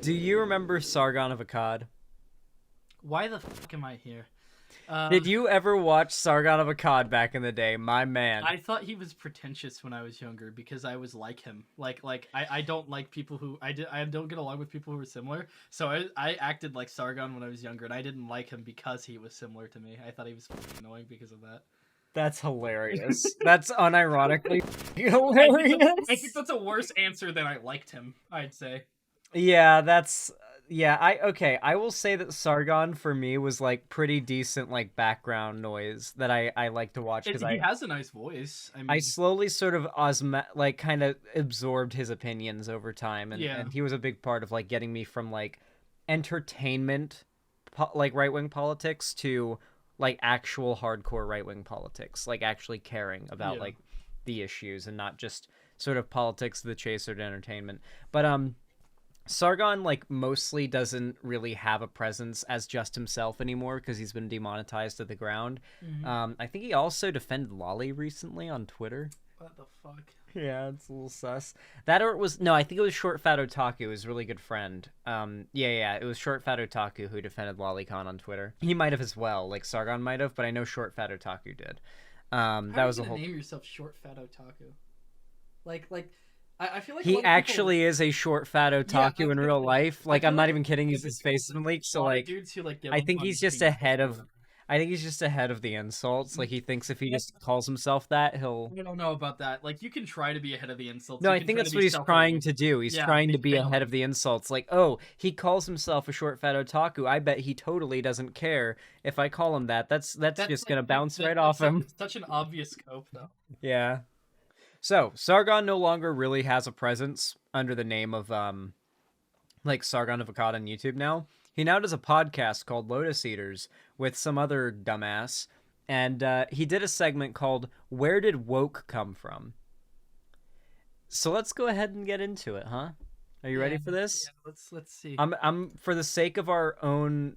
Do you remember Sargon of Akkad? Why the fuck am I here? Did Um, you ever watch Sargon of Akkad back in the day? My man. I thought he was pretentious when I was younger because I was like him. I don't like people who I don't get along with people who are similar. So I acted like Sargon when I was younger, and I didn't like him because he was similar to me. I thought he was fucking annoying because of that. That's hilarious. That's unironically I think hilarious. that's a worse answer than I liked him. I'd say. Yeah, that's yeah, I will say that Sargon for me was like pretty decent like background noise that I like to watch because He has a nice voice. I I mean, slowly sort of like kind of absorbed his opinions over time, yeah, and he was a big part of like getting me from like entertainment like right-wing politics to like actual hardcore right-wing politics, like actually caring about yeah. like the issues and not just sort of politics of the chase or entertainment. But Sargon like mostly doesn't really have a presence as just himself anymore because he's been demonetized to the ground. Hmm. I think he also defended Lolly recently on Twitter. What the fuck? Yeah, it's a little sus. That or it was no, I think it was Short Fat Otaku, his really good friend. Yeah, it was Short Fat Otaku who defended Lolicon on Twitter. He might have as well, like Sargon might have, but I know Short Fat Otaku did. How That are you was a gonna whole. name yourself Short Fat Otaku? Like I feel like a He lot of people. actually is a short fat Yeah, I otaku was in gonna real say. life. I Like feel I'm not like even kidding. His face has been leaked. a So lot of like, dudes who like give I up think on he's just being ahead or of. whatever. I think he's just ahead of the insults. Like he thinks if he just calls himself that, he'll. I don't know about that. Like you can try to be ahead of the insults. No, You I can think try to that's be what he's trying self-aware. to do. He's Yeah, trying and to he's be ahead of failing. the insults. Like, oh, he calls himself a short fat otaku. I bet he totally doesn't care if I call him that. That's That's just like gonna bounce right that's off him. such an obvious scope though. Yeah. So Sargon no longer really has a presence under the name of like Sargon of Akkad on YouTube now. He now does a podcast called Lotus Eaters with some other dumbass, and he did a segment called "Where Did Woke Come From?" So let's go ahead and get into it, huh? Are you Yeah, ready for this? yeah. Let's see. I'm for the sake of our own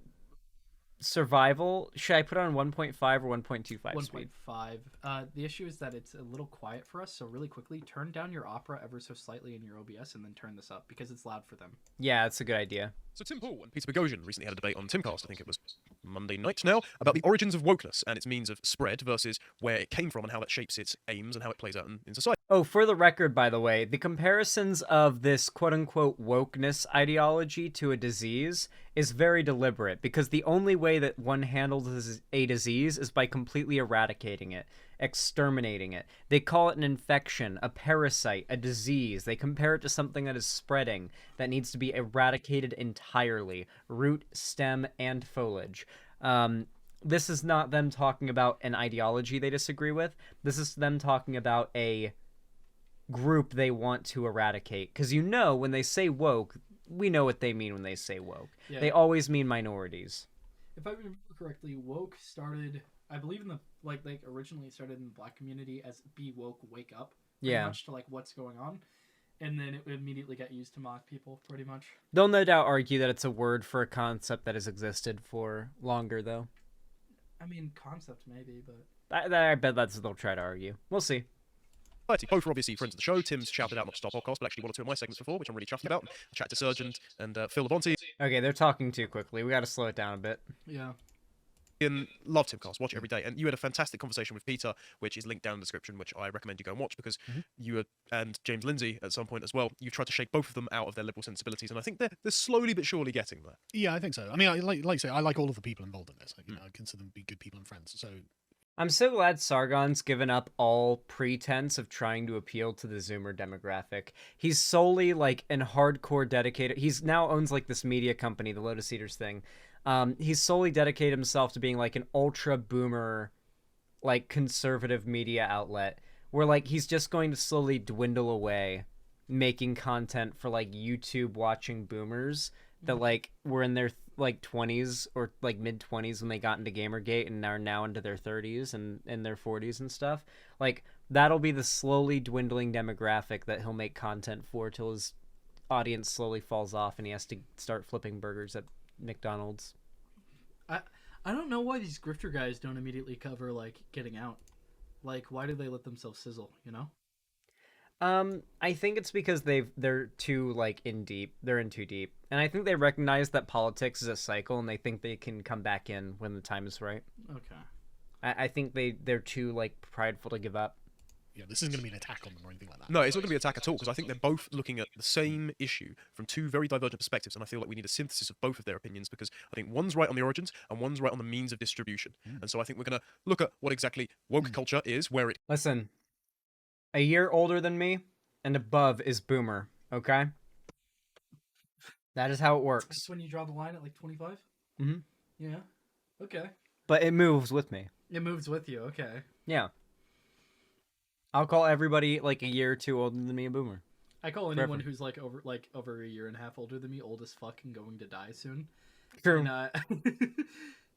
survival. Should I put it on 1.5 or 1.25 speed? 1.5. The issue is that it's a little quiet for us. So really quickly, turn down your Opera ever so slightly in your OBS, and then turn this up because it's loud for them. Yeah, it's a good idea. So Tim Pool and Peter Boghossian recently had a debate on Timcast, I think it was Monday night now, about the origins of wokeness and its means of spread versus where it came from and how that shapes its aims and how it plays out in society. Oh, for the record, by the way, the comparisons of this quote unquote wokeness ideology to a disease is very deliberate because the only way that one handles a disease is by completely eradicating it, exterminating it. They call it an infection, a parasite, a disease. They compare it to something that is spreading that needs to be eradicated entirely, root, stem, and foliage. This is not them talking about an ideology they disagree with. This is them talking about a group they want to eradicate. Because when they say woke, we know what they mean when they say woke. Yeah. They always mean minorities. If I remember correctly, woke started, I believe, in the like originally started in the black community as be woke, wake up. Pretty Yeah. much to like what's going on, and then it immediately got used to mock people. Pretty much. They'll no doubt argue that it's a word for a concept that has existed for longer, though. I mean, concept maybe, but I bet that's what they'll try to argue. We'll see. Both are obviously friends of the show. Tim's shouted out not to stop podcast, but actually one or two of my segments before, which I'm really chuffed about. I chat to Surgeon and Phil Labonte. Okay, they're talking too quickly. We got to slow it down a bit. yeah. And love Timcast, watch it every day. And you had a fantastic conversation with Peter, which is linked down in the description, which I recommend you go and watch because and James Lindsay at some point as well, you tried to shake both of them out of their liberal sensibilities, and I think they're slowly but surely getting there. Yeah, I think so. I mean, like I say, I like all of the people involved in this. I consider them to be good people and friends. So I'm so glad Sargon's given up all pretense of trying to appeal to the Zoomer demographic. He's solely like an hardcore dedicated. He's now owns like this media company, the Lotus Eaters thing. He's solely dedicated himself to being like an ultra boomer, like conservative media outlet where like he's just going to slowly dwindle away, making content for like YouTube watching boomers that like were in their like 20s or like mid 20s when they got into Gamergate and are now into their 30s and in their 40s and stuff. Like that'll be the slowly dwindling demographic that he'll make content for till his audience slowly falls off and he has to start flipping burgers at McDonald's. I I don't know why these grifter guys don't immediately cover like getting out. Like, why do they let themselves sizzle? You know? I think it's because they're too like in deep. They're in too deep, and I think they recognize that politics is a cycle, and they think they can come back in when the time is right. Okay. I think they're too like prideful to give up. Yeah, this isn't going to be an attack on them or anything like that. No, it's not going to be an attack at all because I think they're both looking at the same issue from two very divergent perspectives, and I feel like we need a synthesis of both of their opinions because I think one's right on the origins and one's right on the means of distribution. And so I think we're going to look at what exactly woke culture is, where it Listen, a year older than me and above is boomer. Okay, that is how it works. That's when you draw the line at like 25? Mhm. Yeah. Okay. But it moves with me. It moves with you. Okay. Yeah. I'll call everybody like a year or two older than me a boomer. I call anyone Forever. who's like over a year and a half older than me old as fuck and going to die soon. True. And,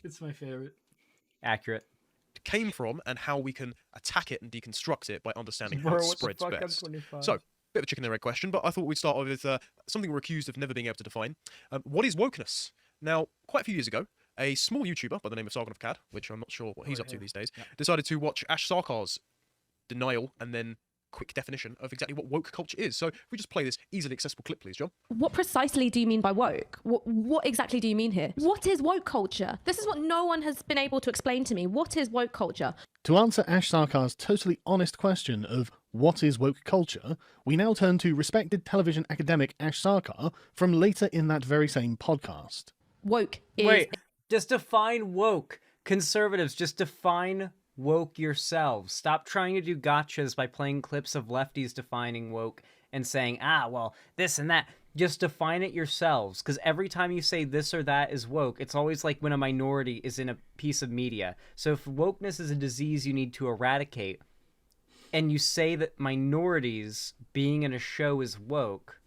it's my favorite. Accurate. came from and how we can attack it and deconstruct it by understanding how Bro, it what the spreads fuck? I'm best. 25. So, bit of a chicken and egg question, but I thought we'd start off with something we're accused of never being able to define. What is wokeness? Now, quite a few years ago, a small YouTuber by the name of Sargon of Akkad, which I'm not sure what he's up to these days, decided to watch Ash Sarkar's denial and then quick definition of exactly what woke culture is. So, if we just play this easily accessible clip, please, John. What precisely do you mean by woke? What exactly do you mean here? What is woke culture? This is what no one has been able to explain to me. What is woke culture? To answer Ash Sarkar's totally honest question of what is woke culture, we now turn to respected television academic Ash Sarkar from later in that very same podcast. Woke is... Wait, just define woke. Conservatives, just define woke yourselves. Stop trying to do gotchas by playing clips of lefties defining woke and saying, well, this and that. Just define it yourselves, because every time you say this or that is woke, it's always like when a minority is in a piece of media. So if wokeness is a disease you need to eradicate, and you say that minorities being in a show is woke,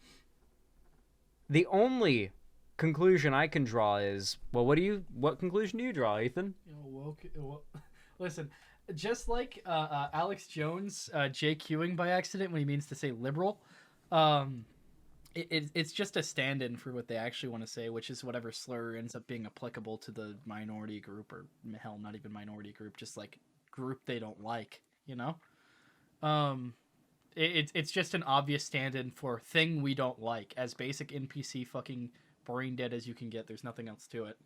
the only conclusion I can draw is, well, what conclusion do you draw, Ethan? Listen, just like Alex Jones JQing by accident when he means to say liberal, it's just a stand-in for what they actually want to say, which is whatever slur ends up being applicable to the minority group, or hell, not even minority group, just like group they don't like, you know? It's just an obvious stand-in for thing we don't like, as basic NPC fucking brain dead as you can get. There's nothing else to it.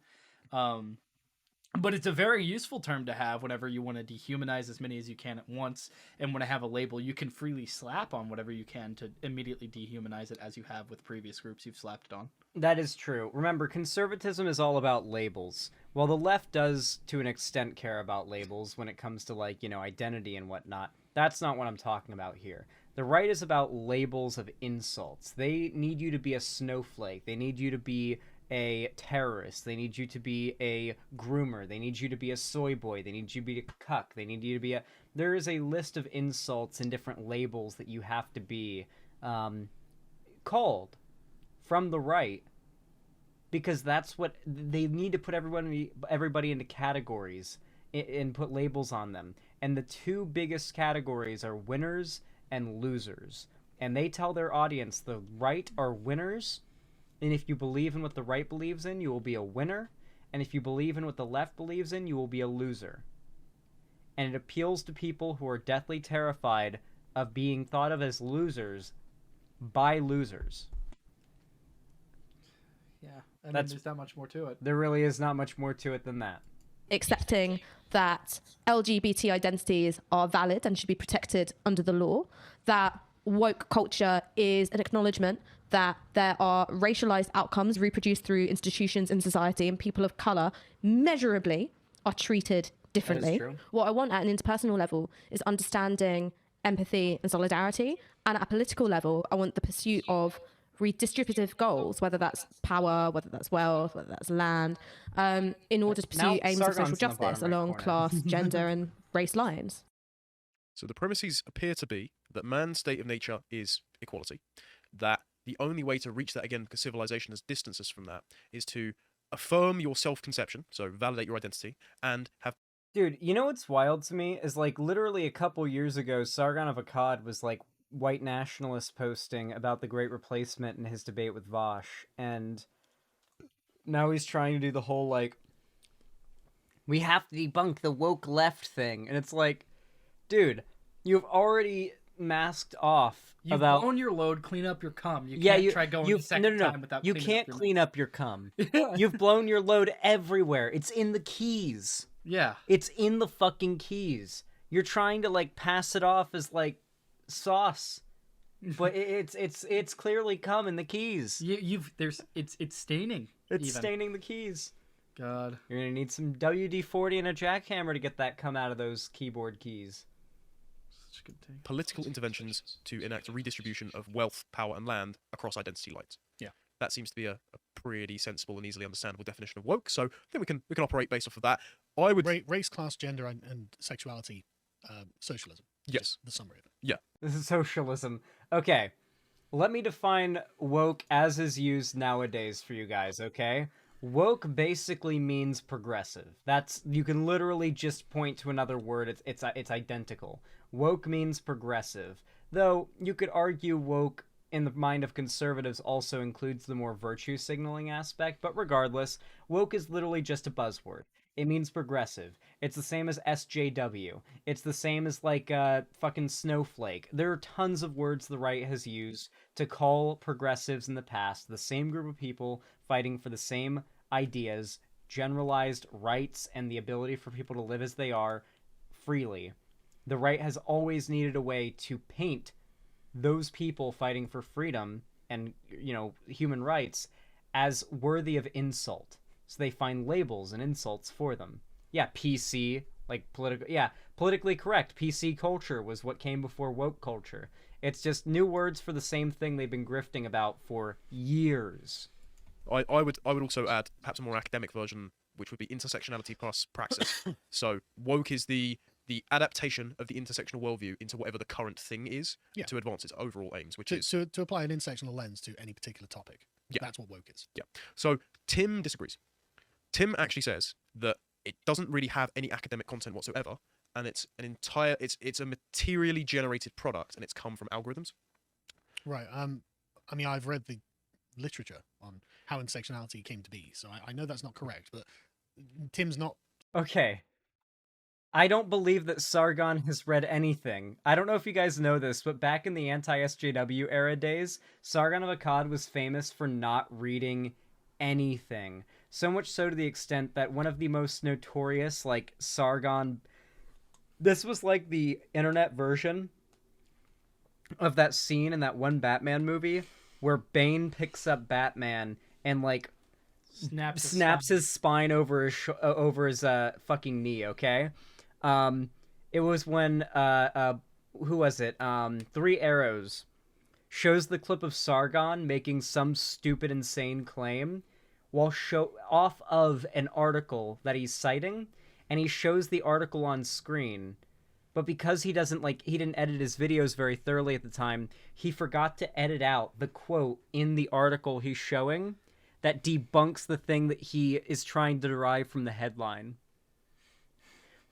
But it's a very useful term to have whenever you want to dehumanize as many as you can at once, and want to have a label you can freely slap on whatever you can to immediately dehumanize it, as you have with previous groups you've slapped it on. That is true. Remember, conservatism is all about labels. While the left does, to an extent, care about labels when it comes to, like, identity and whatnot, that's not what I'm talking about here. The right is about labels of insults. They need you to be a snowflake. They need you to be a terrorist. They need you to be a groomer. They need you to be a soy boy. They need you to be a cuck. They need you to be a... There is a list of insults and different labels that you have to be called from the right, because that's what they need to put everybody into categories and put labels on them. And the two biggest categories are winners and losers. And they tell their audience the right are winners, and if you believe in what the right believes in, you will be a winner. And if you believe in what the left believes in, you will be a loser. And it appeals to people who are deathly terrified of being thought of as losers by losers. Yeah, there's not much more to it. There really is not much more to it than that. Accepting that LGBT identities are valid and should be protected under the law, that woke culture is an acknowledgement that there are racialized outcomes reproduced through institutions in society, and people of color measurably are treated differently. true. What I want at an interpersonal level is understanding, empathy, and solidarity. And at a political level, I want the pursuit of redistributive goals, whether that's power, whether that's wealth, whether that's land, in order to Now pursue aims of Sargon's social in the bottom justice right along corner. class, gender, and race lines. So the premises appear to be that man's state of nature is equality, that the only way to reach that, again, because civilization has distanced us from that, is to affirm your self-conception, so validate your identity, and have... Dude, you know what's wild to me is, like, literally a couple years ago, Sargon of Akkad was, like, white nationalists posting about the Great Replacement in his debate with Vosh, and now he's trying to do the whole, like, we have to debunk the woke left thing, and it's like, dude, you've already masked off You've about. blown your load, clean up your cum. You Yeah, can't try going a second no. time without You cleaning can't up your clean up your cum. Yeah. You've blown your load everywhere. It's in the keys. Yeah. It's in the fucking keys. You're trying to like pass it off as like sauce, but it's clearly cum in the keys. It's staining. It's even. staining the keys. God. You're gonna need some WD-40 and a jackhammer to get that cum out of those keyboard keys. Such a good thing. Political interventions to enact a redistribution of wealth, power, and land across identity lines. Yeah. That seems to be a pretty sensible and easily understandable definition of woke. So I think we can operate based off of that. I would Race, class, gender, and sexuality, socialism. Yes. Is the summary of it. yeah. This is socialism. Okay, let me define woke as is used nowadays for you guys, okay? Woke basically means progressive. You can literally just point to another word. It's identical. Woke means progressive. Though you could argue woke in the mind of conservatives also includes the more virtue signaling aspect, but regardless, woke is literally just a buzzword. It means progressive. It's the same as SJW. It's the same as like fucking snowflake. There are tons of words the right has used to call progressives in the past the same group of people fighting for the same ideas, generalized rights, and the ability for people to live as they are freely. The right has always needed a way to paint those people fighting for freedom and, you know, human rights as worthy of insult. So they find labels and insults for them. Yeah, PC, like politically correct. PC culture was what came before woke culture. It's just new words for the same thing they've been grifting about for years. I would also add perhaps a more academic version, which would be intersectionality plus praxis. So woke is the adaptation of the intersectional worldview into whatever the current thing is to advance its overall aims, which is to apply an intersectional lens to any particular topic. Yeah. That's what woke is. Yeah. So Tim disagrees. Tim actually says that it doesn't really have any academic content whatsoever, and it's a materially generated product, and it's come from algorithms. Right. I mean, I've read the literature on how intersectionality came to be, so I know that's not correct, but Tim's not. Okay. I don't believe that Sargon has read anything. I don't know if you guys know this, but back in the anti-SJW era days, Sargon of Akkad was famous for not reading anything. So much so to the extent that one of the most notorious, like, Sargon... This was like the internet version of that scene in that one Batman movie where Bane picks up Batman and, like, snaps his spine over his fucking knee, okay? It was when, who was it? 3 Arrows shows the clip of Sargon making some stupid, insane claim while off of an article that he's citing, and he shows the article on screen. But because he didn't edit his videos very thoroughly at the time, he forgot to edit out the quote in the article he's showing that debunks the thing that he is trying to derive from the headline,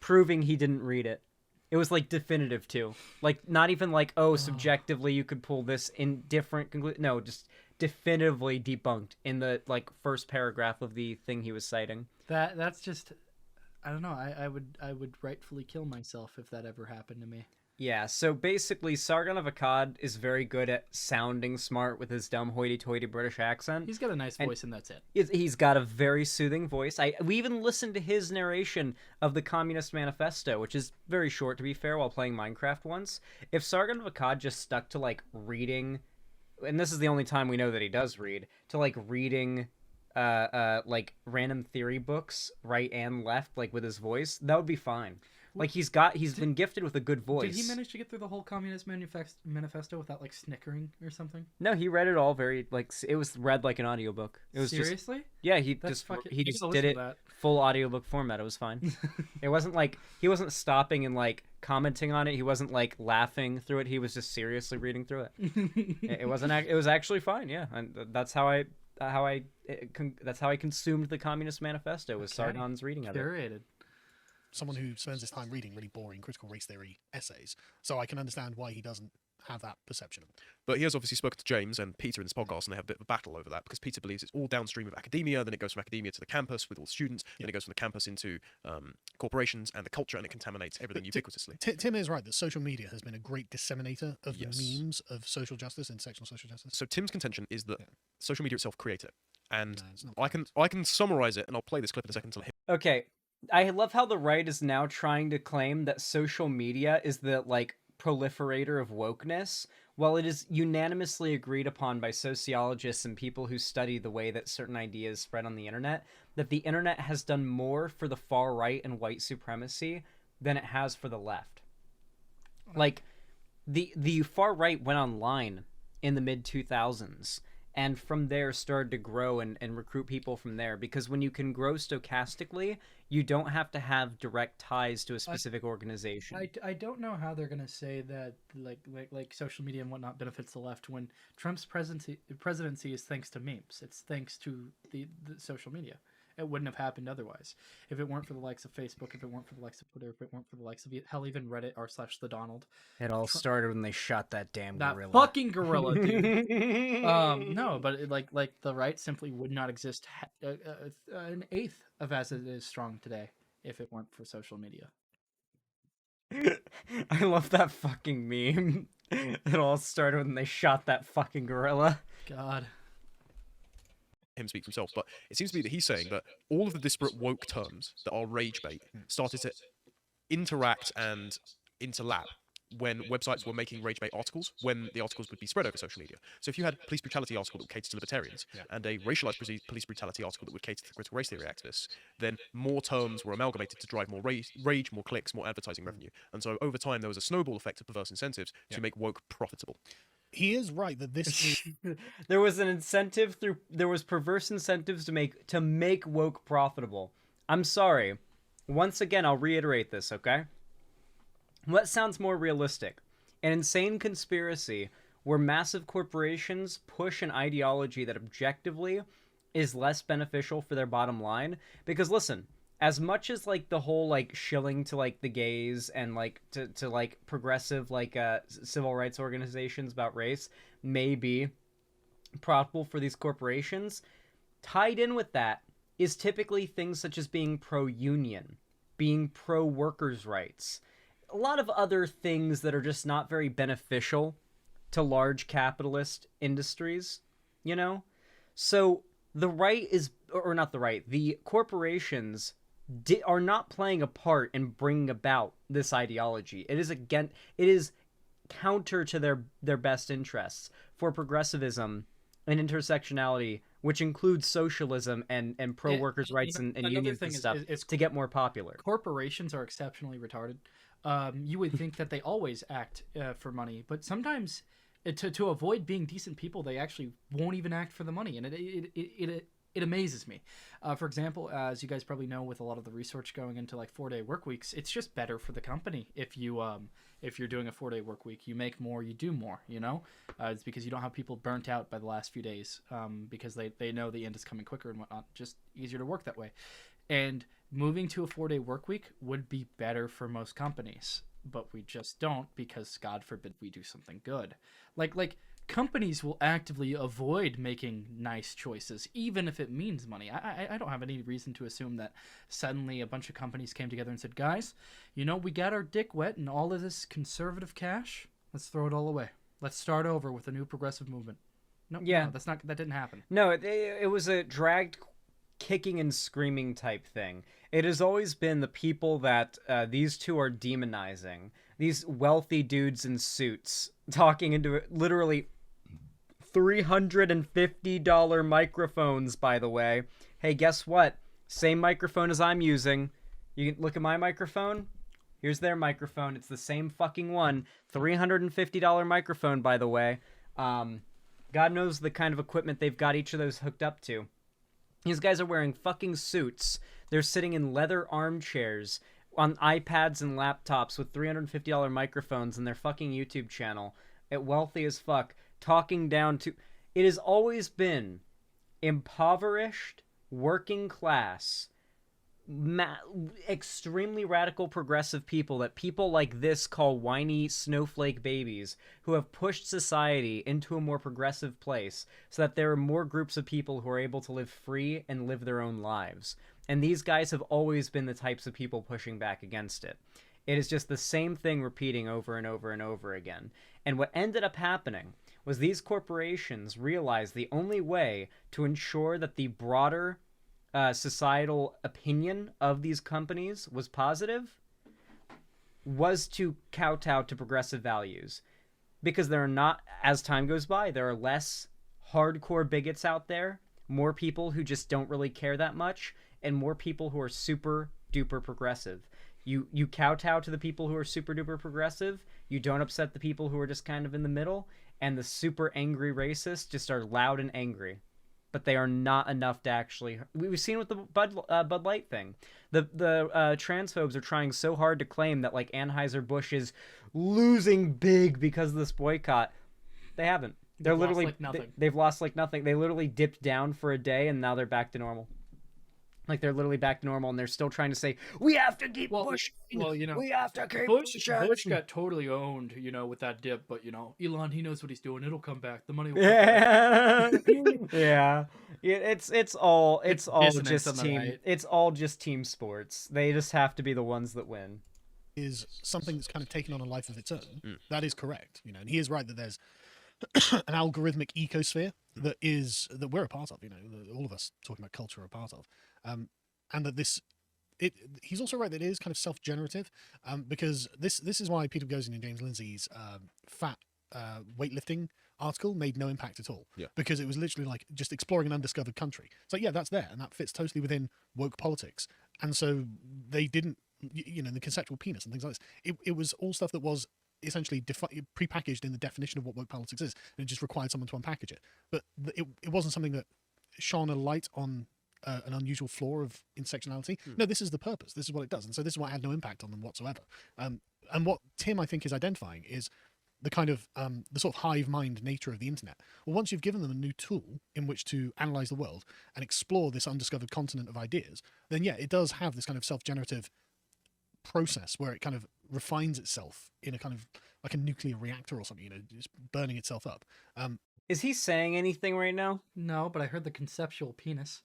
proving he didn't read it. It was like definitive too. Like not even like, oh, subjectively you could pull this in different conclusion. No, just definitively debunked in the like first paragraph of the thing he was citing. That's just, I don't know. I would rightfully kill myself if that ever happened to me. Yeah, so basically Sargon of Akkad is very good at sounding smart with his dumb hoity-toity British accent. He's got a nice voice and that's it. He's got a very soothing voice. We even listened to his narration of the Communist Manifesto, which is very short to be fair, while playing Minecraft once. If Sargon of Akkad just stuck to like reading, and this is the only time we know that he does read, to like reading like random theory books right and left, like with his voice, that would be fine. Like he's been gifted with a good voice. Did he manage to get through the whole Communist Manifesto without like snickering or something? No, he read it all very like it was read like an audiobook. It was seriously? Just, yeah, he That's just did it full audiobook format. It was fine. It wasn't like he wasn't stopping and like commenting on it. He wasn't like laughing through it. He was just seriously reading through it. It was actually fine. Yeah, and that's how I consumed the Communist Manifesto was Sargon's reading of it. Curated. Someone who spends his time reading really boring critical race theory essays, so I can understand why he doesn't have that perception. But he has obviously spoken to James and Peter in this podcast, and they have a bit of a battle over that because Peter believes it's all downstream of academia, then it goes from academia to the campus with all the students, then it goes from the campus into corporations and the culture, and it contaminates everything ubiquitously. Tim is right that social media has been a great disseminator of Yes. the memes of social justice, intersectional social justice. So Tim's contention is that social media itself created it. And No, it's not I can summarize it, and I'll play this clip in a second to let him. Okay, I love how the right is now trying to claim that social media is the like proliferator of wokeness, while it is unanimously agreed upon by sociologists and people who study the way that certain ideas spread on the internet, that the internet has done more for the far right and white supremacy than it has for the left. Like, the far right went online in the mid 2000s, and from there started to grow and recruit people from there, because when you can grow stochastically, you don't have to have direct ties to a specific organization. I don't know how they're gonna say that like social media and whatnot benefits the left when Trump's presidency is thanks to memes. It's thanks to the social media. It wouldn't have happened otherwise if it weren't for the likes of Facebook, if it weren't for the likes of Twitter, if it weren't for the likes of hell, even Reddit r/the Donald. It all started when they shot that damn That gorilla. fucking gorilla, dude. No, but like the right simply would not exist an eighth of as it is strong today if it weren't for social media. I love that fucking meme. It all started when they shot that fucking gorilla. God. Him speak for himself, but it seems to be that he's saying that all of the disparate woke terms that are rage bait started to interact and interlap when websites were making rage bait articles, when the articles would be spread over social media. So if you had a police brutality article that would cater to libertarians and a racialized police brutality article that would cater to critical race theory activists, then more terms were amalgamated to drive more rage, more clicks, more advertising revenue. And so over time, there was a snowball effect of perverse incentives to make woke profitable. He is right that this is There was an incentive there was perverse incentives to make woke profitable. I'm sorry. Once again, I'll reiterate this, okay? What sounds more realistic? An insane conspiracy where massive corporations push an ideology that objectively is less beneficial for their bottom line? Because listen, as much as like the whole like shilling to like the gays and like to like progressive like civil rights organizations about race may be profitable for these corporations, tied in with that is typically things such as being pro-union, being pro-workers' rights, a lot of other things that are just not very beneficial to large capitalist industries, you know? So the right is, or not the right, the corporations are not playing a part in bringing about this ideology. It is counter to their best interests for progressivism and intersectionality, which includes socialism and pro workers' rights and unions and stuff, to get more popular. Corporations are exceptionally retarded. You would think that they always act for money, but sometimes to avoid being decent people, they actually won't even act for the money, and it amazes me. For example, as you guys probably know, with a lot of the research going into like 4-day work weeks, it's just better for the company if you're doing a 4-day work week. You make more, you do more. You know, it's because you don't have people burnt out by the last few days because they know the end is coming quicker and whatnot. Just easier to work that way. And moving to a 4-day work week would be better for most companies, but we just don't, because God forbid we do something good. Like companies will actively avoid making nice choices, even if it means money. I don't have any reason to assume that suddenly a bunch of companies came together and said, guys, you know, we got our dick wet and all of this conservative cash, let's throw it all away. Let's start over with a new progressive movement. No, that didn't happen. No, it was a dragged kicking and screaming type thing. It has always been the people that these two are demonizing. These wealthy dudes in suits talking into it, literally $350 microphones, by the way. Hey, guess what? Same microphone as I'm using. You can look at my microphone. Here's their microphone. It's the same fucking one. $350 microphone, by the way. God knows the kind of equipment they've got each of those hooked up to. These guys are wearing fucking suits. They're sitting in leather armchairs on iPads and laptops with $350 microphones in their fucking YouTube channel. At wealthy as fuck. Talking down to... It has always been impoverished, working class, extremely radical progressive people that people like this call whiny snowflake babies, who have pushed society into a more progressive place so that there are more groups of people who are able to live free and live their own lives. And these guys have always been the types of people pushing back against it. It is just the same thing repeating over and over and over again. And what ended up happening was these corporations realized the only way to ensure that the broader societal opinion of these companies was positive was to kowtow to progressive values. Because there are not, as time goes by, there are less hardcore bigots out there, more people who just don't really care that much, and more people who are super duper progressive. You kowtow to the people who are super duper progressive, you don't upset the people who are just kind of in the middle, and the super angry racists just are loud and angry. But they are not enough to actually... We've seen with the Bud Light thing. The transphobes are trying so hard to claim that like Anheuser-Busch is losing big because of this boycott. They haven't. They're They've literally... lost like nothing. They've lost like nothing. They literally dipped down for a day, and now they're back to normal. Like, they're literally back to normal, and they're still trying to say, we have to keep pushing. Well, you know, we have to keep Bush pushing. got totally owned, you know, with that dip. But you know, Elon, he knows what he's doing. It'll come back. The money will come back. Yeah. It's all dissonance just on the team. right. It's all just team sports. They just have to be the ones that win. Is something that's kind of taken on a life of its own. That is correct. You know, and he is right that there's an algorithmic ecosphere that we're a part of. You know, that all of us talking about culture are a part of, and that he's also right that it is kind of self-generative, because this is why Peter Boghossian and James Lindsay's fat weightlifting article made no impact at all. Yeah. Because it was literally like just exploring an undiscovered country. So yeah, that's there, and that fits totally within woke politics. And so they didn't, you know, the conceptual penis and things like this. It was all stuff that was essentially prepackaged in the definition of what woke politics is, and it just required someone to unpackage it. But it wasn't something that shone a light on an unusual flaw of intersectionality. No, this is the purpose. This is what it does, and so this is why it had no impact on them whatsoever. And what Tim, I think, is identifying is the kind of the sort of hive mind nature of the internet. Well, once you've given them a new tool in which to analyze the world and explore this undiscovered continent of ideas, then yeah, it does have this kind of self-generative process where it kind of refines itself in a kind of like a nuclear reactor or something, you know, just burning itself up. Is he saying anything right now? No, but I heard the conceptual penis.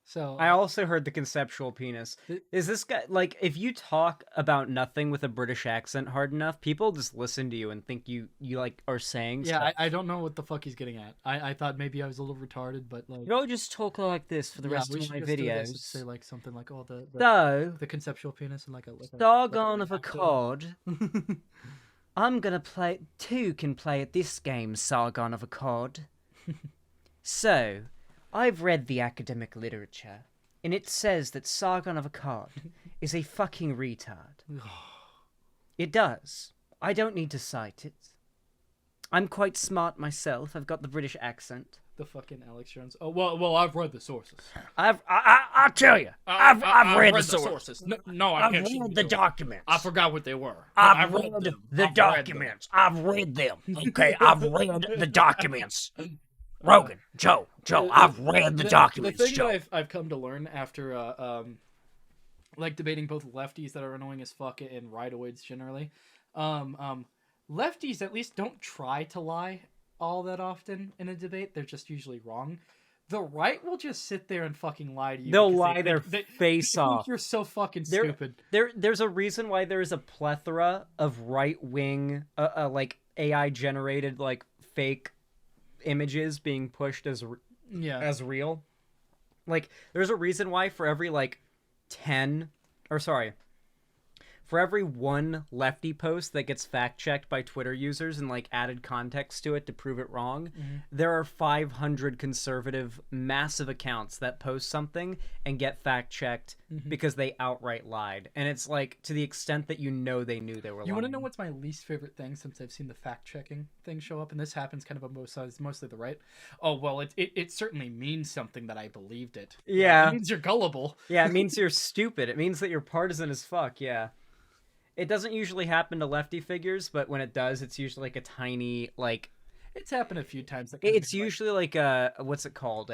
So I also heard the conceptual penis. Is this guy, like, if you talk about nothing with a British accent hard enough, people just listen to you and think you like are saying yeah, stuff. I don't know what the fuck he's getting at. I thought maybe I was a little retarded, but like, You don't just talk like this for the yeah, rest we of should my just do this and videos. say like something like, oh, So, the conceptual penis and like a Sargon of reactor. Akkad. I'm gonna play. Two can play at this game, Sargon of Akkad. So, I've read the academic literature, and it says that Sargon of Akkad is a fucking retard. It does. I don't need to cite it. I'm quite smart myself. I've got the British accent. The fucking Alex Jones. Oh well, I've read the sources. I'll tell you. I've read the sources. No, I can't. read the documents. I forgot what they were. I've read the documents. I've read them. Okay, I've read the documents. Rogan, Joe, I've read the documents, The thing Joe. that I've come to learn after like debating both lefties that are annoying as fuck and rightoids generally, lefties at least don't try to lie all that often in a debate. They're just usually wrong. The right will just sit there and fucking lie to you. They'll because lie their face they think off. You're so fucking There- stupid. There's a reason why there is a plethora of right-wing, like AI generated like fake images being pushed as Yeah. as real. Like, there's a reason why for every like 10, or sorry, for every one lefty post that gets fact checked by Twitter users and like added context to it to prove it wrong, there are 500 conservative massive accounts that post something and get fact checked because they outright lied. And it's like to the extent that you know they knew they were lying. You want to know what's my least favorite thing since I've seen the fact checking thing show up, and this happens kind of on both sides, mostly the right. Oh well, it certainly means something that I believed it. Yeah. It means you're gullible. Yeah, it means you're stupid. It means that you're partisan as fuck, yeah. It doesn't usually happen to lefty figures, but when it does, it's usually like a tiny, like... It's happened a few times. It's usually like a... What's it called?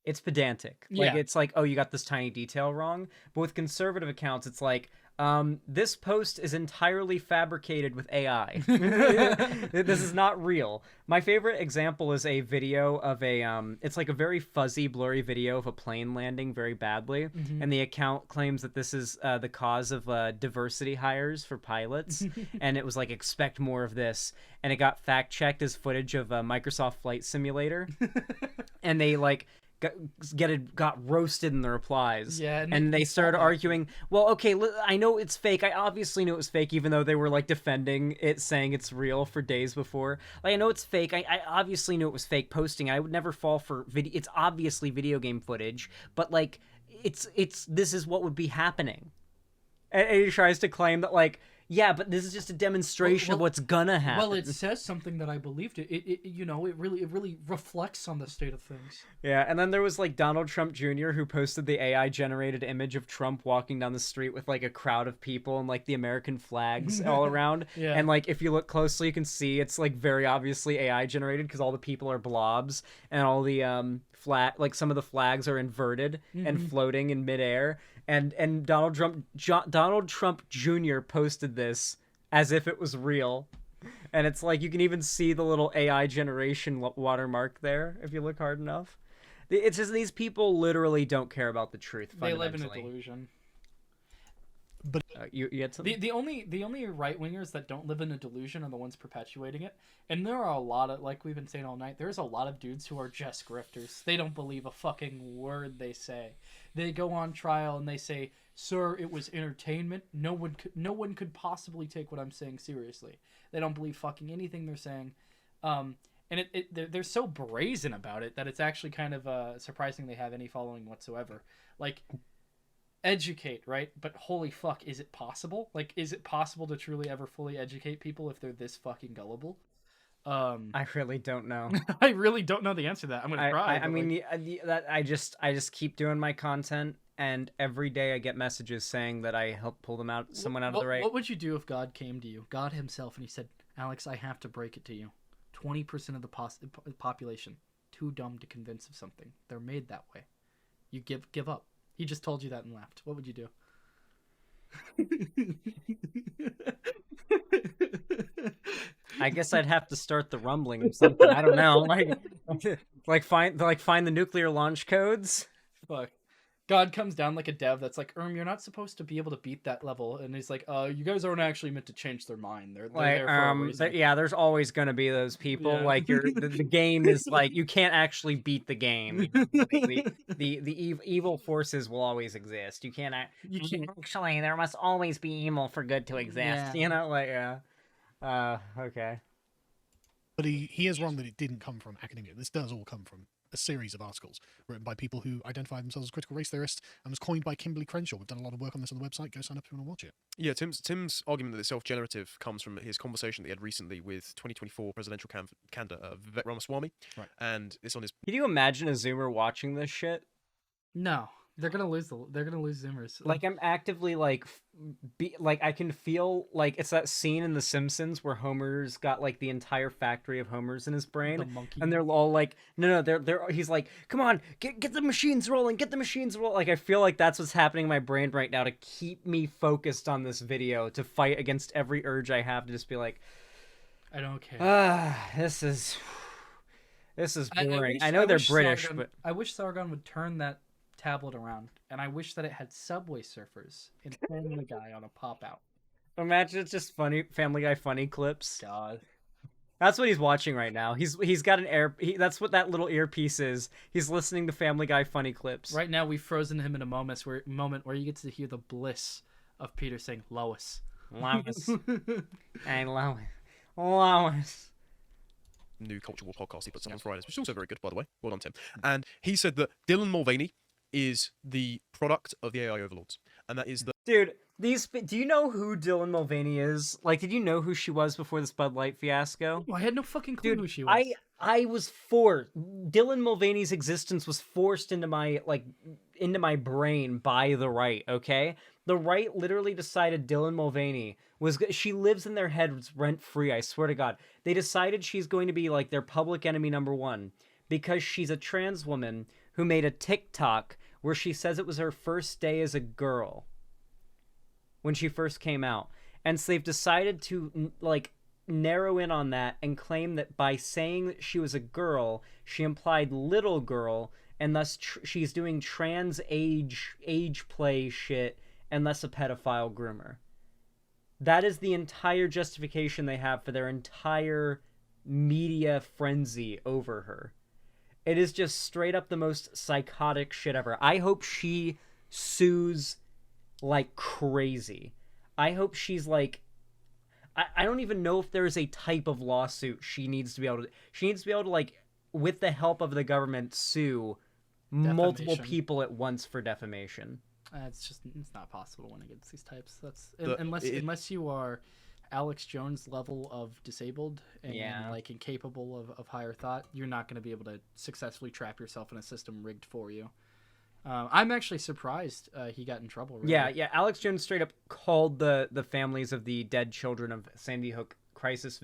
it's pedantic. Like Yeah. it's like, oh, you got this tiny detail wrong. But with conservative accounts, it's like, this post is entirely fabricated with AI. This is not real. My favorite example is a video of it's like a very fuzzy, blurry video of a plane landing very badly, and the account claims that this is the cause of diversity hires for pilots, and it was like, expect more of this, and it got fact checked as footage of Microsoft Flight Simulator, and they like got roasted in the replies. Yeah, and they they started saw that. arguing, well, okay, I know it's fake. I obviously knew it was fake, even though they were like defending it, saying it's real for days before. Like, I know it's fake. I obviously knew it was fake posting. I would never fall for video. It's obviously video game footage, but like, it's this is what would be happening. And he tries to claim that, like, yeah, but this is just a demonstration of Well, what's gonna happen. Well, it says something that I believed it. It really reflects on the state of things. Yeah, and then there was like Donald Trump Jr. who posted the AI generated image of Trump walking down the street with like a crowd of people and like the American flags all around. Yeah. And like if you look closely, you can see it's like very obviously AI generated because all the people are blobs and all the like some of the flags are inverted and floating in midair. And Donald Trump Jr. posted this as if it was real. And it's like, you can even see the little AI generation watermark there if you look hard enough. It's just, these people literally don't care about the truth. They live in a fundamentally. delusion. But You had something? The only right wingers that don't live in a delusion are the ones perpetuating it. And there are a lot of, like we've been saying all night, there's a lot of dudes who are just grifters. They don't believe a fucking word they say. They go on trial and they say, "Sir, it was entertainment. No one could possibly take what I'm saying seriously." They don't believe fucking anything they're saying. And they're so brazen about it that it's actually kind of surprising they have any following whatsoever. Like, educate, right? But holy fuck, is it possible? Like, is it possible to truly ever fully educate people if they're this fucking gullible? I really don't know. I really don't know the answer to that. I'm gonna try. I but, mean, like, that I just keep doing my content, and every day I get messages saying that I help pull them out, someone out of the right. What would you do if God came to you, God Himself, and He said, "Alex, I have to break it to you. 20% of the population too dumb to convince of something. They're made that way. You give up." He just told you that and left. What would you do? I guess I'd have to start the rumbling or something. I don't know, like find the nuclear launch codes. Fuck. God comes down like a dev that's like, you're not supposed to be able to beat that level, and he's like, you guys aren't actually meant to change their mind. They're Like, there for a reason. yeah, there's always gonna be those people. Yeah. Like, the game is like, you can't actually beat the game. The evil forces will always exist. You can't actually. There must always be evil for good to exist. Yeah. You know, like okay. But he is wrong that it didn't come from academia. This does all come from a series of articles written by people who identify themselves as critical race theorists, and was coined by Kimberly Crenshaw. We've done a lot of work on this on the website. Go sign up if you want to watch it. Yeah, Tim's argument that it's self-generative comes from his conversation that he had recently with 2024 presidential candidate Vivek Ramaswamy. Right. And it's on his... Can you imagine a Zoomer watching this shit? No, they're gonna lose Zoomers. Like, I'm actively like I can feel like it's that scene in The Simpsons where Homer's got like the entire factory of Homers in his brain, The monkey. and they're all like, no, they're he's like, come on, get the machines rolling, get the machines rolling. Like, I feel like that's what's happening in my brain right now to keep me focused on this video, to fight against every urge I have to just be like, I don't care. this is I boring. wish- I know they're wish British, Sargon- but I wish Sargon would turn that tablet around, and I wish that it had Subway Surfers and Family Guy on a pop out. imagine it's just Family Guy funny clips. God. That's what he's watching right now. He's got an that's what that little earpiece is. He's listening to Family Guy funny clips. Right now, we've frozen him in a moment where you get to hear the bliss of Peter saying Lois. Lois. Hey, Lois. new Culture War podcast he puts up on Fridays, which is also very good, by the way. Well done, Tim. And he said that Dylan Mulvaney is the product of the AI overlords. And that is the... Dude, do you know who Dylan Mulvaney is? Like, did you know who she was before this Bud Light fiasco? Oh, I had no fucking clue Dude, who she was. I was forced. Dylan Mulvaney's existence was forced into my brain by the right, okay? The right literally decided Dylan Mulvaney she lives in their heads rent free, I swear to God. They decided she's going to be like their public enemy number one because she's a trans woman who made a TikTok where she says it was her first day as a girl when she first came out. And so they've decided to like narrow in on that and claim that by saying that she was a girl, she implied little girl, and thus she's doing trans age play shit and thus a pedophile groomer. That is the entire justification they have for their entire media frenzy over her. It is just straight up the most psychotic shit ever. I hope she sues like crazy. I hope she's like, I don't even know if there is a type of lawsuit she needs to be able to like, with the help of the government, sue multiple Defamation. people at once for defamation. It's not possible when against these types. That's The- unless you are Alex Jones level of disabled and Yeah. like incapable of higher thought, you're not going to be able to successfully trap yourself in a system rigged for you. I'm actually surprised he got in trouble. Really. Yeah. Alex Jones straight up called the families of the dead children of Sandy Hook crisis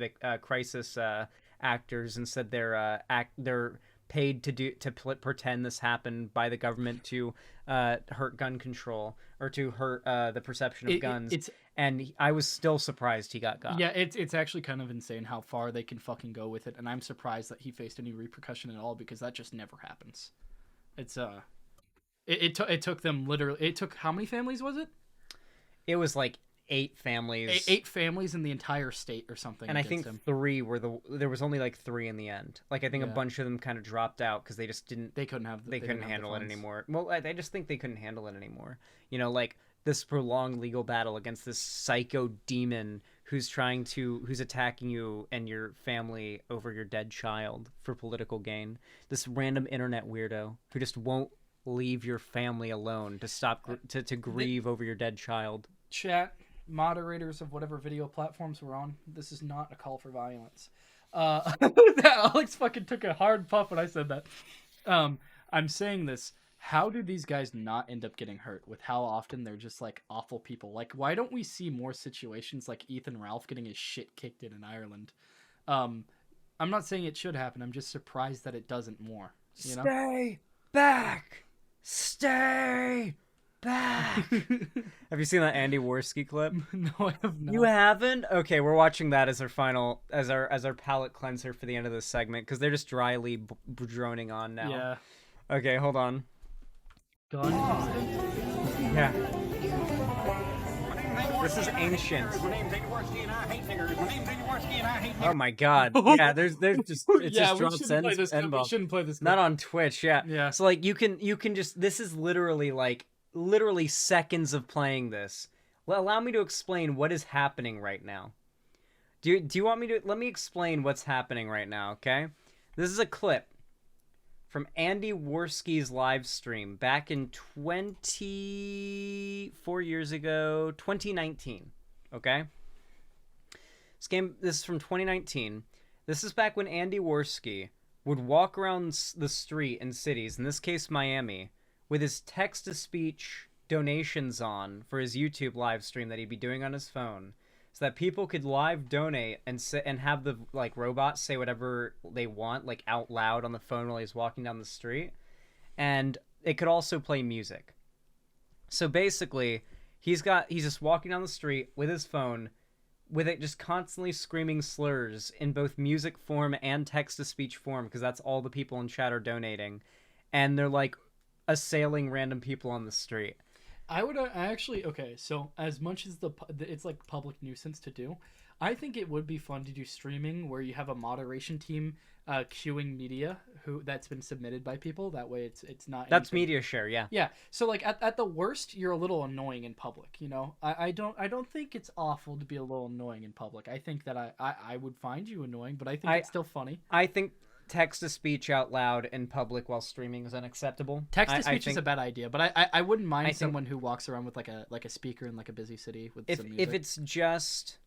actors and said they're paid to pretend this happened by the government to hurt gun control or to hurt the perception of guns. And I was still surprised he got. Yeah, it's actually kind of insane how far they can fucking go with it, and I'm surprised that he faced any repercussion at all because that just never happens. It's It took them literally. It took how many families was it? It was like 8 families. 8 families in the entire state or something. And I think him. 3 were there was only like 3 in the end. Like I think a Yeah. bunch of them kind of dropped out because they just didn't. They couldn't have. They couldn't didn't have handle the it funds. anymore. Well, I just think they couldn't handle it anymore. You know, like this prolonged legal battle against this psycho demon who's attacking you and your family over your dead child for political gain. This random internet weirdo who just won't leave your family alone to stop to grieve over your dead child. Chat moderators of whatever video platforms we're on. This is not a call for violence. Alex fucking took a hard puff when I said that. I'm saying this. How do these guys not end up getting hurt with how often they're just like awful people? Like, why don't we see more situations like Ethan Ralph getting his shit kicked in Ireland? I'm not saying it should happen. I'm just surprised that it doesn't more. You know? Stay back. Stay back. Have you seen that Andy Worski clip? No, I have not. You haven't? Okay, we're watching that as our palate cleanser for the end of this segment because they're just dryly droning on now. Yeah. Okay, hold on. Gun. Yeah. This is ancient. Oh my god. Yeah, there's just it Yeah, just we drops shouldn't play this end clip. We bump. shouldn't play this clip. Not on Twitch, yeah. Yeah. So like you can just this is literally seconds of playing this. Well, allow me to explain what is happening right now. Do you want me to let me explain what's happening right now, okay? This is a clip from Andy Worski's live stream back in 24 years ago, 2019, okay? This is from 2019. This is back when Andy Worski would walk around the street in cities, in this case Miami, with his text-to-speech donations on for his YouTube live stream that he'd be doing on his phone, so that people could live donate and have the like robots say whatever they want like out loud on the phone while he's walking down the street, and it could also play music. So basically, he's just walking down the street with his phone, with it just constantly screaming slurs in both music form and text-to-speech form, because that's all the people in chat are donating, and they're like assailing random people on the street. I would actually okay. So as much as it's like public nuisance to do, I think it would be fun to do streaming where you have a moderation team queuing media that's been submitted by people. That way, it's not. That's anything. media share, yeah. Yeah. So like at the worst, you're a little annoying in public. You know, I don't think it's awful to be a little annoying in public. I think that I would find you annoying, but I think it's still funny. I think text-to-speech out loud in public while streaming is unacceptable. Text-to-speech is a bad idea, but I wouldn't mind think- someone who walks around with like a speaker in like a busy city with some music. If it's just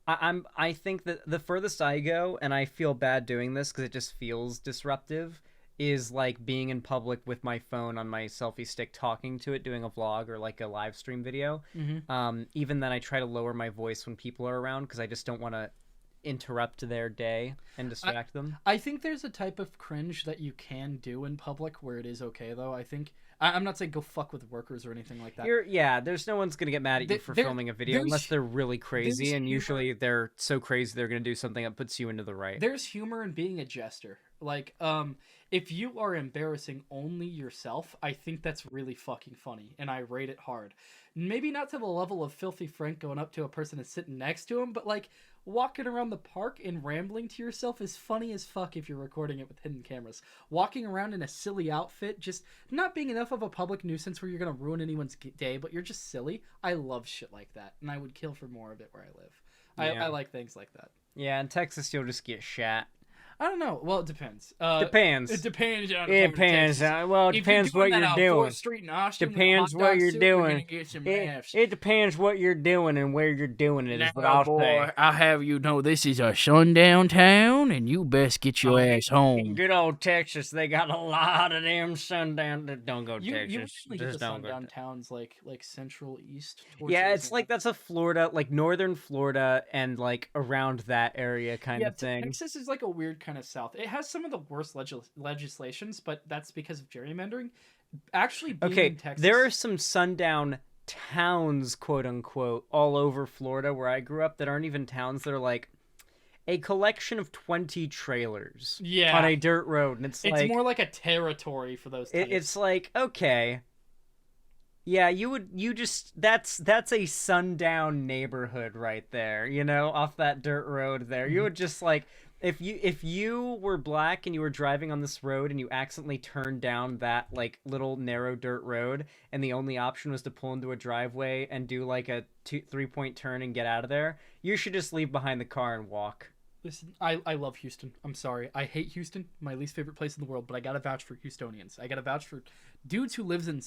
I think that the furthest I go, and I feel bad doing this because it just feels disruptive, is like being in public with my phone on my selfie stick talking to it, doing a vlog or like a live stream video. Mm-hmm. Even then I try to lower my voice when people are around because I just don't want to interrupt their day and distract them. I think there's a type of cringe that you can do in public where it is okay, though. I think I'm not saying go fuck with workers or anything like that. There's no one's gonna get mad at you for filming a video unless they're really crazy, and usually they're so crazy they're gonna do something that puts you into the right. There's humor in being a jester. Like, if you are embarrassing only yourself, I think that's really fucking funny, and I rate it hard. Maybe not to the level of Filthy Frank going up to a person and sitting next to him, but like walking around the park and rambling to yourself is funny as fuck if you're recording it with hidden cameras. Walking around in a silly outfit, just not being enough of a public nuisance where you're gonna ruin anyone's day, but you're just silly. I love shit like that, and I would kill for more of it where I live. I like things like that. Yeah, in Texas you'll just get shot. I don't know. Well, it depends. Depends. It depends. It depends. Well, it depends what you're doing. Depends what you're doing. It depends what you're doing and where you're doing it. Is what I'll say. I'll have you know this is a sundown town, and you best get your ass home. Good old Texas, they got a lot of them sundown. Don't go You Texas. usually get Just the don't go. sundown towns like central east. Towards Yeah, the it's like that's a Florida, like northern Florida, and like around that area kind yeah, of thing. Texas is like a weird kind of south. It has some of the worst legislations, but that's because of gerrymandering. Actually, being in Texas, there are some sundown towns, quote unquote, all over Florida where I grew up that aren't even towns. They're like a collection of 20 trailers on a dirt road, and it's like more like a territory for those. It's like, okay, yeah, that's a sundown neighborhood right there, you know, off that dirt road there. You would just like. If you were black and you were driving on this road and you accidentally turned down that like little narrow dirt road and the only option was to pull into a driveway and do like a 3-point turn and get out of there, you should just leave behind the car and walk. Listen, I love Houston. I'm sorry. I hate Houston, my least favorite place in the world, but I gotta vouch for Houstonians. I gotta vouch for dudes who lives in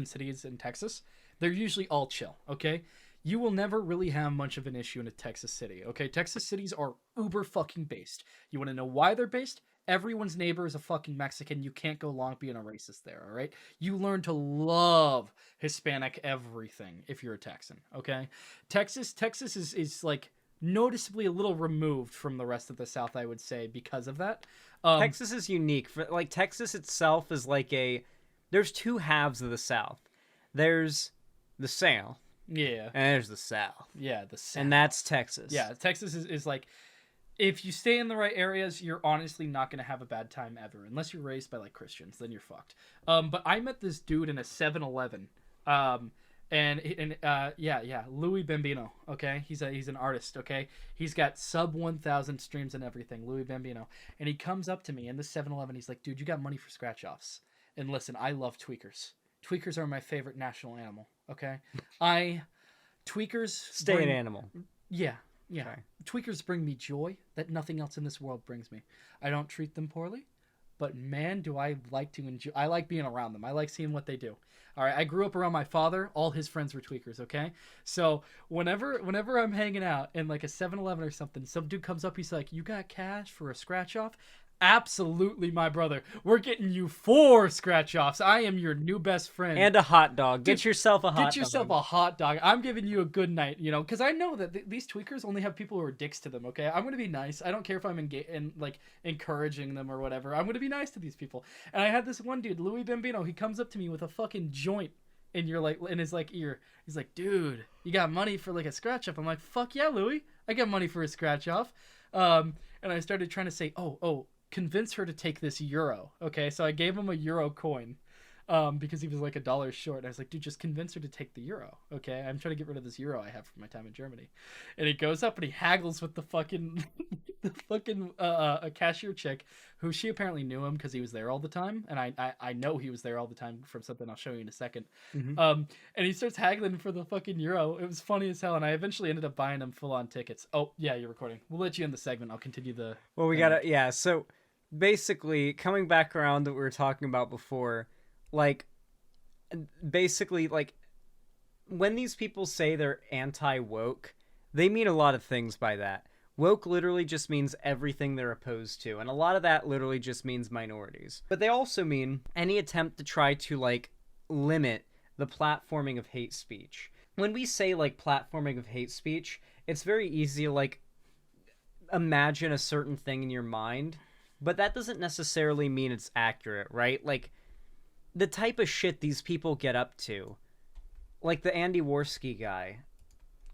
cities in Texas. They're usually all chill, okay? You will never really have much of an issue in a Texas city, okay? Texas cities are uber fucking based. You want to know why they're based? Everyone's neighbor is a fucking Mexican. You can't go long being a racist there, all right? You learn to love Hispanic everything if you're a Texan, okay? Texas is like noticeably a little removed from the rest of the South, I would say, because of that. Texas is unique. Like Texas itself is like there's two halves of the South. There's the South. Yeah. And there's the South. Yeah, the South. And that's Texas. Yeah, Texas is like, if you stay in the right areas, you're honestly not going to have a bad time ever. Unless you're raised by, like, Christians, then you're fucked. But I met this dude in a 7-Eleven. Louis Bambino, okay? He's an artist, okay? He's got sub 1,000 streams and everything, Louis Bambino. And he comes up to me in the 7-Eleven. He's like, dude, you got money for scratch-offs. And listen, I love tweakers. Tweakers are my favorite national animal. Okay, tweakers stay an animal. Yeah. Okay. Tweakers bring me joy that nothing else in this world brings me. I don't treat them poorly, but man, do I like to enjoy. I like being around them. I like seeing what they do. All right, I grew up around my father. All his friends were tweakers. Okay, so whenever I'm hanging out in like a 7-Eleven or something, some dude comes up. He's like, "You got cash for a scratch off?" Absolutely, my brother. We're getting you 4 scratch-offs. I am your new best friend. And a hot dog. Get yourself a hot dog. Get yourself a hot dog. I'm giving you a good night, you know, because I know that these tweakers only have people who are dicks to them, okay? I'm going to be nice. I don't care if I'm encouraging them or whatever. I'm going to be nice to these people. And I had this one dude, Louis Bambino. He comes up to me with a fucking joint in his ear. He's like, dude, you got money for like a scratch-off? I'm like, fuck yeah, Louis. I got money for a scratch-off. And I started trying to say, convince her to take this euro. Okay, so I gave him a euro coin because he was like $1 short. And I was like, dude, just convince her to take the euro. Okay, I'm trying to get rid of this euro I have from my time in Germany. And he goes up and he haggles with the fucking a cashier chick who she apparently knew him because he was there all the time. And I know he was there all the time from something I'll show you in a second. Mm-hmm. And he starts haggling for the fucking euro. It was funny as hell. And I eventually ended up buying him full-on tickets. Oh, yeah, you're recording. We'll let you end the segment. I'll continue the... Well, we gotta... Yeah, so... Basically, coming back around that we were talking about before, like, basically, like, when these people say they're anti-woke, they mean a lot of things by that. Woke literally just means everything they're opposed to, and a lot of that literally just means minorities. But they also mean any attempt to try to, like, limit the platforming of hate speech. When we say, like, platforming of hate speech, it's very easy to, like, imagine a certain thing in your mind, but that doesn't necessarily mean it's accurate, right? Like, the type of shit these people get up to, like the Andy Worski guy,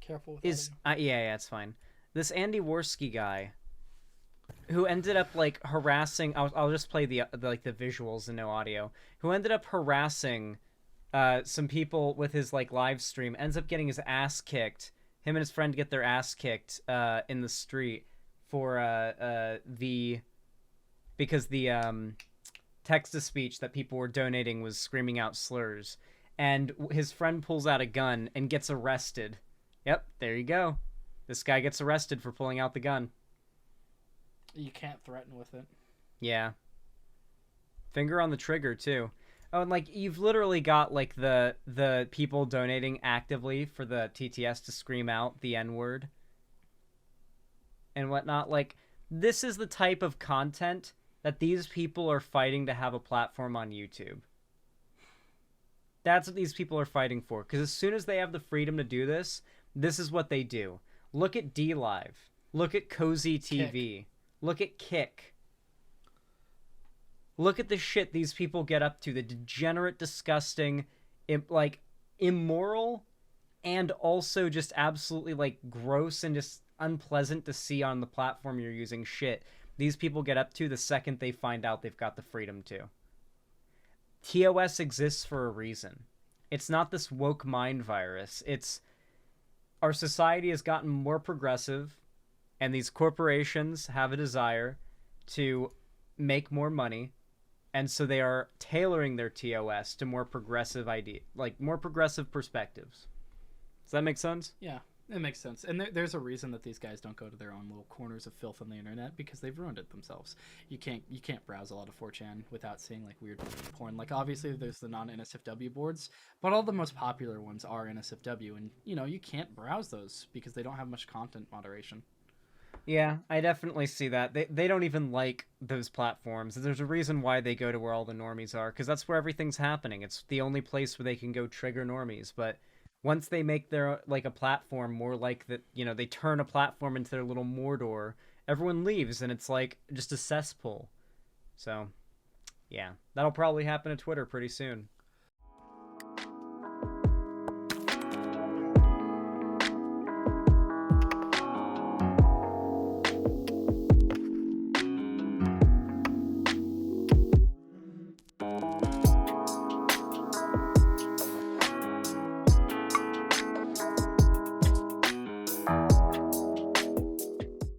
Careful with is audio. yeah, it's fine. This Andy Worski guy, who ended up like harassing. I'll just play the like the visuals and no audio. Who ended up harassing some people with his like live stream. Ends up getting his ass kicked. Him and his friend get their ass kicked in the street for because the text to speech that people were donating was screaming out slurs, and his friend pulls out a gun and gets arrested. Yep, there you go. This guy gets arrested for pulling out the gun. You can't threaten with it. Yeah. Finger on the trigger too. Oh, and like you've literally got like the people donating actively for the TTS to scream out the N-word and whatnot. Like, this is the type of content that these people are fighting to have a platform on YouTube. That's what these people are fighting for. Because as soon as they have the freedom to do this, this is what they do. Look at DLive. Look at Cozy TV. Look at Kick. Look at the shit these people get up to. The degenerate, disgusting, like, immoral, and also just absolutely, like, gross and just unpleasant to see on the platform you're using shit these people get up to the second they find out they've got the freedom to. TOS exists for a reason. It's not this woke mind virus. It's our society has gotten more progressive, and these corporations have a desire to make more money, and so they are tailoring their TOS to more progressive more progressive perspectives. Does that make sense? Yeah, it makes sense. And there's a reason that these guys don't go to their own little corners of filth on the internet, because they've ruined it themselves. You can't browse a lot of 4chan without seeing like weird porn. Like, obviously there's the non-NSFW boards, but all the most popular ones are NSFW, and you can't browse those because they don't have much content moderation. Yeah, I definitely see that. They don't even like those platforms. There's a reason why they go to where all the normies are, because that's where everything's happening. It's the only place where they can go trigger normies. But once they make their, like, a platform more like that, they turn a platform into their little Mordor, everyone leaves, and it's like just a cesspool. So, yeah, that'll probably happen to Twitter pretty soon.